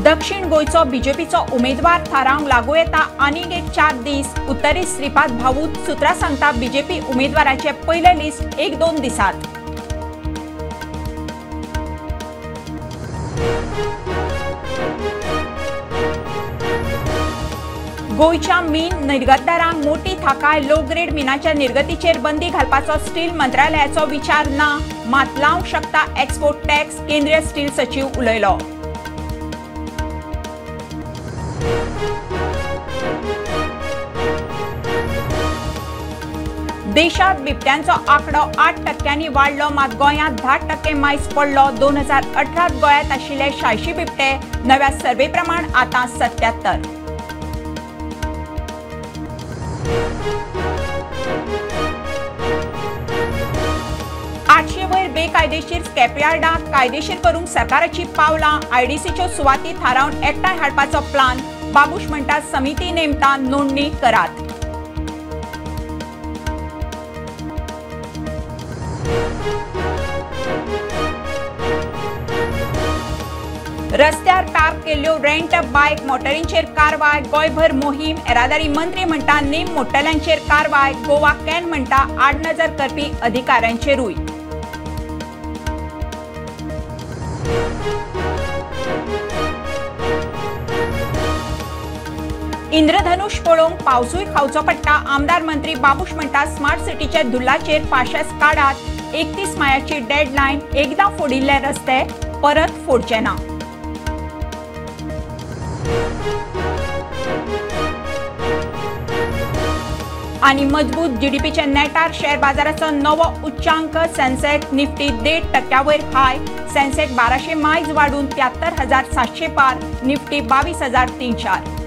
दक्षिण गोयचो बीजेपीचो उमेदवार थारावंक लागू येता आनीक एक 4 दीस उत्तरेत श्रीपाद भाऊत सुत्रां सांगता बीजेपी उमेदवाराचे पयले लिस्ट 1-2 दिसात। गोयच्या मीन निर्गतदारांक मोठी थाकाय लो ग्रेड मिनाच्या निर्गतीचेर बंदी घालपाचो स्टील मंत्रालयाचो विचार ना, मात लावंक शकता एक्सपोर्ट टॅक्स, केंद्रीय स्टील सचिव उलयलो। देशात बिबट्यांचो आंकडो 8% वाडलो, मात गोंयांत 10% मायज पडलो। 2018 गोंयांत आशिल्ले 86 बिबटे, नव्या सर्वे प्रमाण आतां 77। वयर बेकायदेशीर स्कॅपयार्डांक कायदेशीर करूंक सरकाराची पावलां, आयडीसीच्यो सुवाती थारावन एकठांय हाडपाचो प्लान। बाबूश म्हणटा समिती नेमता, नोंदणी करात। रस्त्यार पार्क केल्ल्यो रेंट बायक मोटारींचेर कारवाय, गोंयभर मोहीम। येरादारी मंत्री म्हणटा नेम मोडटल्यांचेर कारवाय, गोवा कॅन म्हणटा आडनजर करपी अधिकाऱ्यांचेरूय। इंद्रधनुष पळोवंक पावसूय खावचो पडटा, आमदार मंत्री बाबूश म्हणटा स्मार्ट सिटीचे धुल्लाचेर पाशेस काडात। 31 मायाची डेडलायन, एकदां फोडिल्ले रस्ते परत फोडचे ना। आनी मजबूत जीडीपीचे नेटार शेअर बाजाराचो नवो उच्चांक, सेन्सेक्स निफ्टी 1.5% वयर हाय, सेन्सेक्स 1200 मायज वाडून 73,700 पार, निफ्टी 22,300।